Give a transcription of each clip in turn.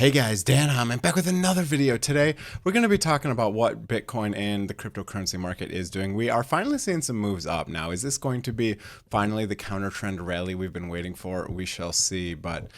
Hey guys, Dan Heilman back with another video. Today, we're going to be talking about what Bitcoin and the cryptocurrency market is doing. We are finally seeing some moves up now. Is this going to be finally the counter trend rally we've been waiting for? We shall see. But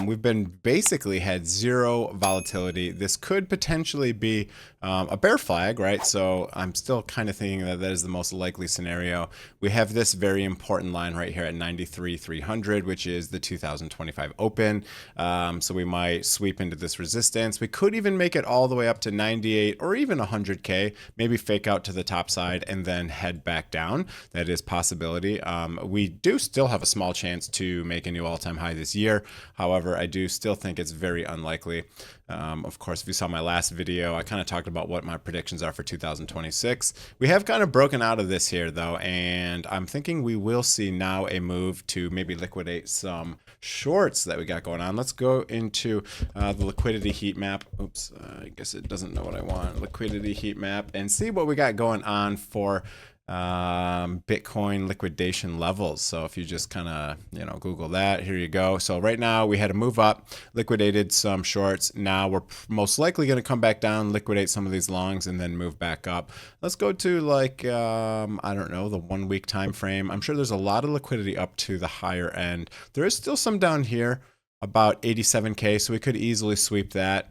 we've been basically had zero volatility. This could potentially be a bear flag, right? So I'm still kind of thinking that that is the most likely scenario. We have this very important line right here at 93,300, which is the 2025 open. So we might sweep into this resistance. We could even make it all the way up to 98 or even 100K, maybe fake out to the top side and then head back down. That is possibility. We do still have a small chance to make a new all-time high this year. However, I do still think it's very unlikely. Of course, if you saw my last video, I kind of talked about what my predictions are for 2026. We have kind of broken out of this here though, and I'm thinking we will see now a move to maybe liquidate some shorts that we got going on. Let's go into the liquidity heat map. Oops, I guess it doesn't know what I want. Liquidity heat map and see what we got going on for Bitcoin liquidation levels. So if you just kind of, Google that, here you go. So right now we had a move up, liquidated some shorts. Now we're most likely going to come back down, liquidate some of these longs, and then move back up. Let's go to like, I don't know, the 1 week time frame. I'm sure there's a lot of liquidity up to the higher end. There is still some down here, about 87K, so we could easily sweep that.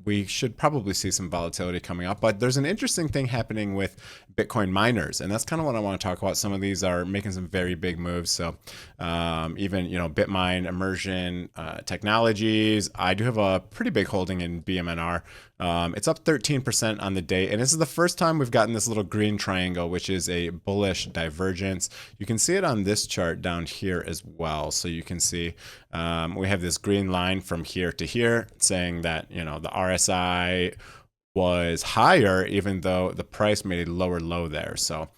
We should probably see some volatility coming up, but there's an interesting thing happening with Bitcoin miners, and that's kind of what I want to talk about. Some of these are making some very big moves. So even, Bitmine, Immersion Technologies, I do have a pretty big holding in BMNR. It's up 13% on the day, and this is the first time we've gotten this little green triangle, which is a bullish divergence. You can see it on this chart down here as well. So you can see we have this green line from here to here saying that, the RSI was higher, even though the price made a lower low there. So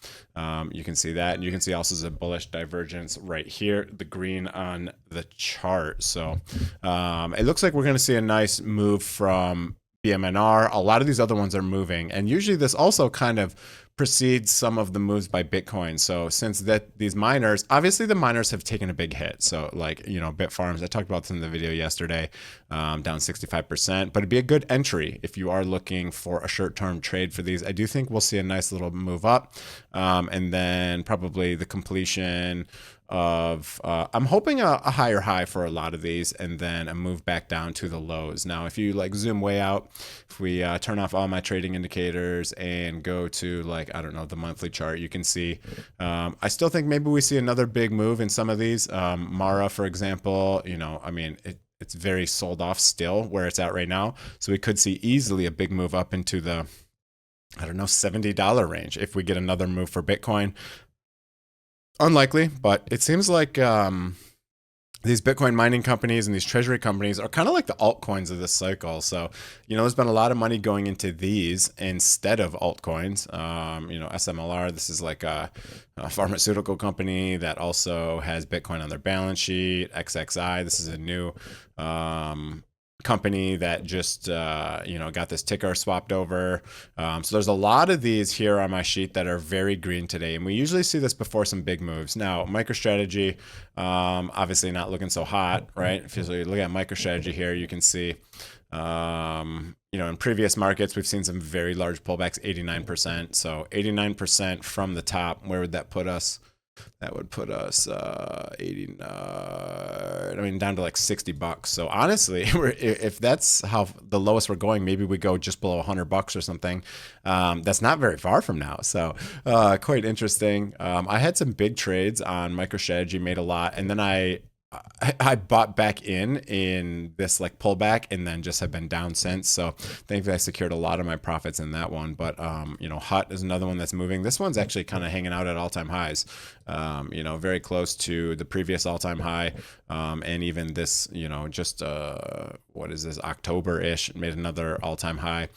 you can see that. And you can see also a bullish divergence right here, the green on the chart. So it looks like we're going to see a nice move from BMNR. A lot of these other ones are moving. And usually this also kind of precedes some of the moves by Bitcoin. So since these miners, obviously the miners have taken a big hit. So like, Bitfarms, I talked about this in the video yesterday, down 65%, but it'd be a good entry if you are looking for a short-term trade for these. I do think we'll see a nice little move up, and then probably the completion of I'm hoping a higher high for a lot of these, and then a move back down to the lows. Now if you like zoom way out, if we turn off all my trading indicators and go to like, I don't know, the monthly chart, you can see I still think maybe we see another big move in some of these. Mara, for example, it's very sold off still where it's at right now, so we could see easily a big move up into the, I don't know, $70 range if we get another move for Bitcoin. Unlikely, but it seems like these Bitcoin mining companies and these treasury companies are kind of like the altcoins of this cycle. So, there's been a lot of money going into these instead of altcoins. SMLR, this is like a pharmaceutical company that also has Bitcoin on their balance sheet. XXI, this is a new company that just got this ticker swapped over. So there's a lot of these here on my sheet that are very green today, and we usually see this before some big moves. Now MicroStrategy, obviously not looking so hot, right? If you look at MicroStrategy here, you can see in previous markets we've seen some very large pullbacks, 89%. So 89% from the top, where would that put us? That would put us 89, down to like $60. So honestly, if that's how the lowest we're going, maybe we go just below $100 or something. That's not very far from now. So quite interesting. I had some big trades on MicroStrategy, made a lot, and then I bought back in this like pullback, and then just have been down since. So thankfully I secured a lot of my profits in that one. But Hut is another one that's moving. This one's actually kind of hanging out at all-time highs, very close to the previous all-time high, and even this, just what is this, October-ish, made another all-time high.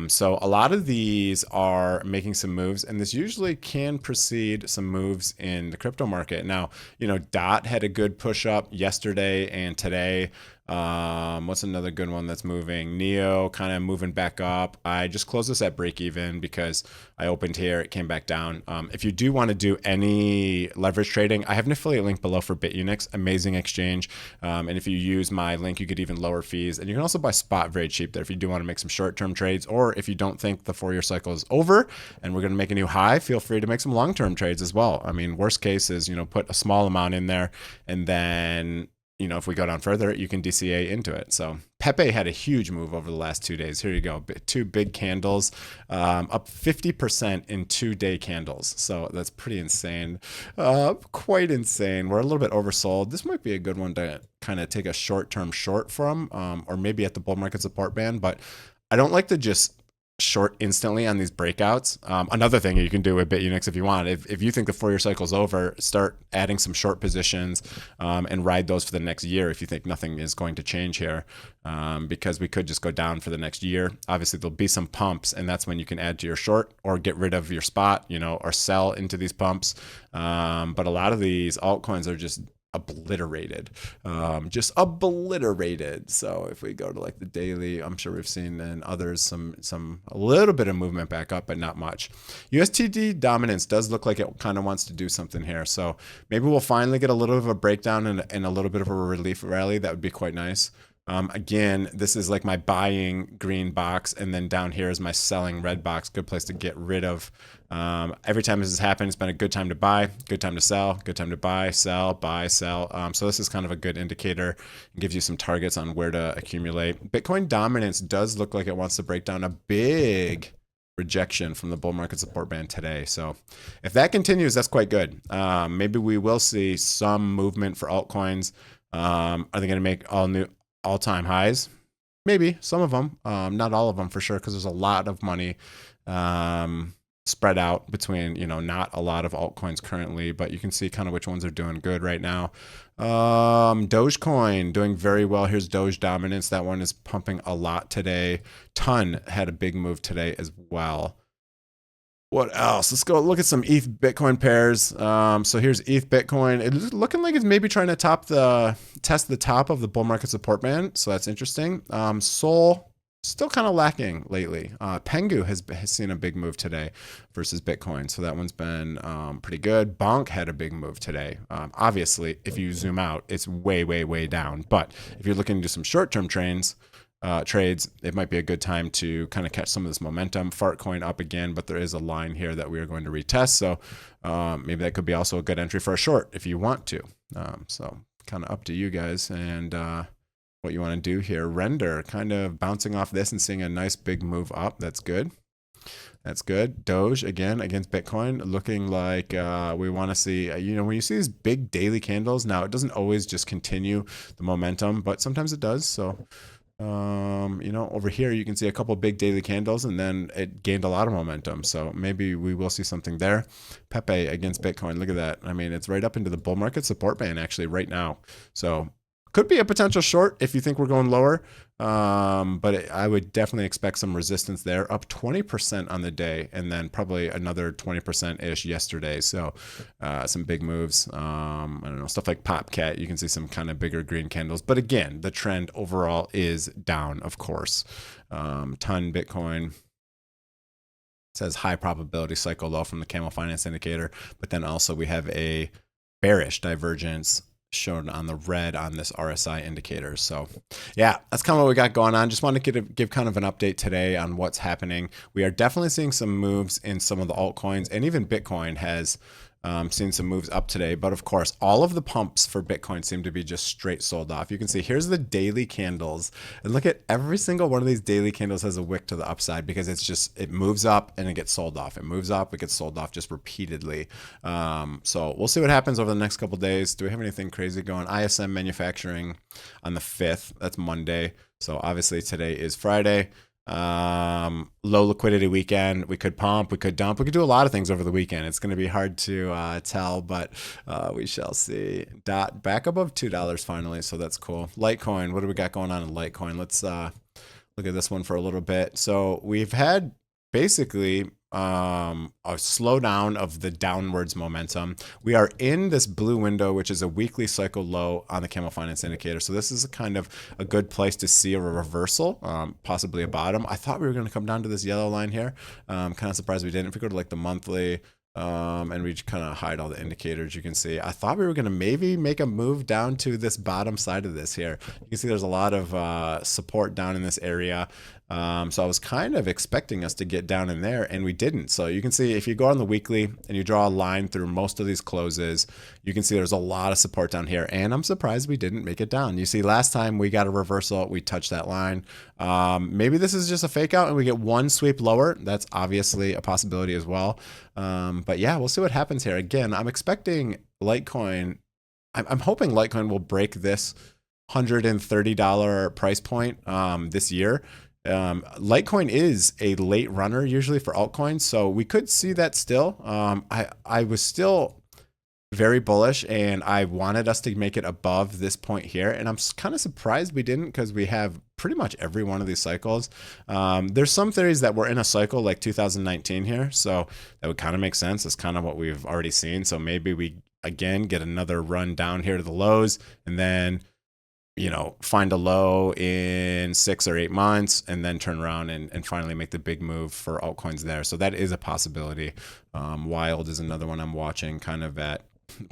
So a lot of these are making some moves, and this usually can precede some moves in the crypto market. Now, DOT had a good push up yesterday and today. What's another good one that's moving? Neo kind of moving back up. I just closed this at break even because I opened here, it came back down. If you do want to do any leverage trading, I have an affiliate link below for Bitunix, amazing exchange. And if you use my link, you get even lower fees. And you can also buy spot very cheap there if you do want to make some short-term trades, or if you don't think the 4-year cycle is over and we're going to make a new high, feel free to make some long-term trades as well. I mean, worst case is, put a small amount in there, and then if we go down further, you can DCA into it. So Pepe had a huge move over the last 2 days. Here you go. 2 big candles, up 50% in 2-day candles. So that's pretty insane. Quite insane. We're a little bit oversold. This might be a good one to kind of take a short-term short from, or maybe at the bull market support band. But I don't like to just short instantly on these breakouts. Another thing you can do with Bitunix if you want, if you think the 4-year cycle is over, start adding some short positions and ride those for the next year if you think nothing is going to change here, because we could just go down for the next year. Obviously, there'll be some pumps, and that's when you can add to your short or get rid of your spot, or sell into these pumps. But a lot of these altcoins are just obliterated, just obliterated. So if we go to like the daily, I'm sure we've seen in others a little bit of movement back up, but not much. USTD dominance does look like it kind of wants to do something here, so maybe we'll finally get a little bit of a breakdown and a little bit of a relief rally. That would be quite nice. Again, this is like my buying green box, and then down here is my selling red box. Good place to get rid of. Every time this has happened, it's been a good time to buy, good time to sell, good time to buy, sell. So this is kind of a good indicator. It gives you some targets on where to accumulate. Bitcoin dominance does look like it wants to break down. A big rejection from the bull market support band today. So if that continues, that's quite good. Maybe we will see some movement for altcoins. Are they going to make all-time highs? Maybe some of them, not all of them for sure, because there's a lot of money spread out between, not a lot of altcoins currently, but you can see kind of which ones are doing good right now. Dogecoin doing very well. Here's Doge dominance. That one is pumping a lot today. Ton had a big move today as well. What else? Let's go look at some ETH Bitcoin pairs. So here's ETH Bitcoin. It's looking like it's maybe trying to test the top of the bull market support band. So that's interesting. Sol still kind of lacking lately. Pengu has seen a big move today versus Bitcoin. So that one's been pretty good. Bonk had a big move today. Obviously, if you zoom out, it's way, way, way down. But if you're looking to do some short-term trades, it might be a good time to kind of catch some of this momentum. Fartcoin up again, but there is a line here that we are going to retest. So maybe that could be also a good entry for a short if you want to. So kind of up to you guys and what you want to do here. Render kind of bouncing off this and seeing a nice big move up. That's good. That's good. Doge again against Bitcoin, looking like we want to see, when you see these big daily candles, now it doesn't always just continue the momentum, but sometimes it does. So over here you can see a couple big daily candles, and then it gained a lot of momentum. So maybe we will see something there. Pepe against Bitcoin. Look at that. I mean, it's right up into the bull market support band actually right now. So could be a potential short if you think we're going lower. But I would definitely expect some resistance there. Up 20% on the day, and then probably another 20%-ish yesterday. So some big moves. I don't know, stuff like Popcat. You can see some kind of bigger green candles. But again, the trend overall is down, of course. Ton Bitcoin. It says high probability cycle low from the Camel Finance indicator. But then also we have a bearish divergence shown on the red on this RSI indicator. So yeah, that's kind of what we got going on. Just wanted to give kind of an update today on what's happening. We are definitely seeing some moves in some of the altcoins, and even Bitcoin has seen some moves up today. But of course, all of the pumps for Bitcoin seem to be just straight sold off. You can see here's the daily candles, and look at every single one of these daily candles has a wick to the upside, because it moves up and it gets sold off. It moves up, it gets sold off just repeatedly. So we'll see what happens over the next couple days. Do we have anything crazy going? ISM manufacturing on the 5th. That's Monday. So obviously today is Friday. Low liquidity weekend. We could pump, we could dump, we could do a lot of things over the weekend. It's going to be hard to tell, but we shall see. Dot back above $2 finally, so that's cool. Litecoin, what do we got going on in Litecoin? Let's look at this one for a little bit. So we've had basically a slowdown of the downwards momentum. We are in this blue window, which is a weekly cycle low on the Camel Finance indicator. So this is a kind of a good place to see a reversal, possibly a bottom. I thought we were going to come down to this yellow line here. Kind of surprised we didn't. If we go to like the monthly, and we kind of hide all the indicators, you can see I thought we were going to maybe make a move down to this bottom side of this here. You can see there's a lot of support down in this area. So I was kind of expecting us to get down in there, and we didn't. So you can see if you go on the weekly and you draw a line through most of these closes, you can see there's a lot of support down here, and I'm surprised we didn't make it down. You see last time we got a reversal, we touched that line. Maybe this is just a fake out and we get one sweep lower. That's obviously a possibility as well. But yeah, we'll see what happens here. Again, I'm expecting Litecoin. I'm hoping Litecoin will break this $130 price point this year. Litecoin is a late runner usually for altcoins, so we could see that still. I was still very bullish, and I wanted us to make it above this point here, and I'm kind of surprised we didn't, because we have pretty much every one of these cycles. There's some theories that we're in a cycle like 2019 here, so that would kind of make sense. It's kind of what we've already seen. So maybe we again get another run down here to the lows, and then find a low in 6 or 8 months, and then turn around and finally make the big move for altcoins there. So that is a possibility. Wild is another one I'm watching, kind of at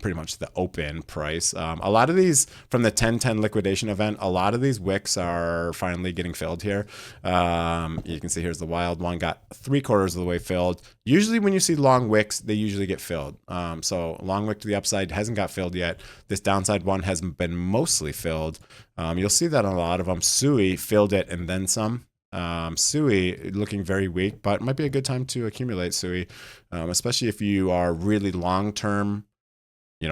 pretty much the open price. A lot of these from the 10-10 liquidation event, a lot of these wicks are finally getting filled here. You can see here's the wild one, got 3/4 of the way filled. Usually when you see long wicks, they usually get filled. So long wick to the upside hasn't got filled yet. This downside one has been mostly filled. You'll see that on a lot of them. Sui filled it and then some. Sui looking very weak, but it might be a good time to accumulate Sui, especially if you are really long-term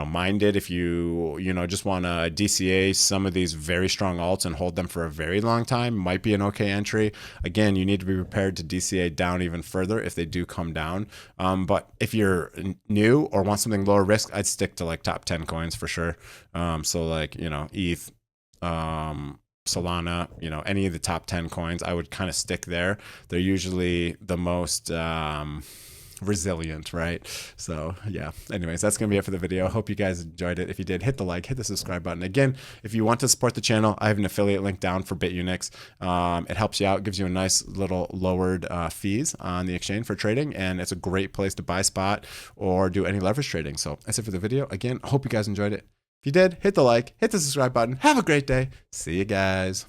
minded. If you just want to DCA some of these very strong alts and hold them for a very long time, might be an okay entry. Again, you need to be prepared to DCA down even further if they do come down. But if you're new or want something lower risk, I'd stick to like top 10 coins for sure. So like ETH, Solana, any of the top 10 coins, I would kind of stick there. They're usually the most resilient, right? So yeah, anyways, that's gonna be it for the video. Hope you guys enjoyed it. If you did, hit the like, hit the subscribe button. Again, if you want to support the channel, I have an affiliate link down for Bitunix. It helps you out, gives you a nice little lowered fees on the exchange for trading, and it's a great place to buy spot or do any leverage trading. So that's it for the video. Again, I hope you guys enjoyed it. If you did, hit the like, hit the subscribe button. Have a great day. See you guys.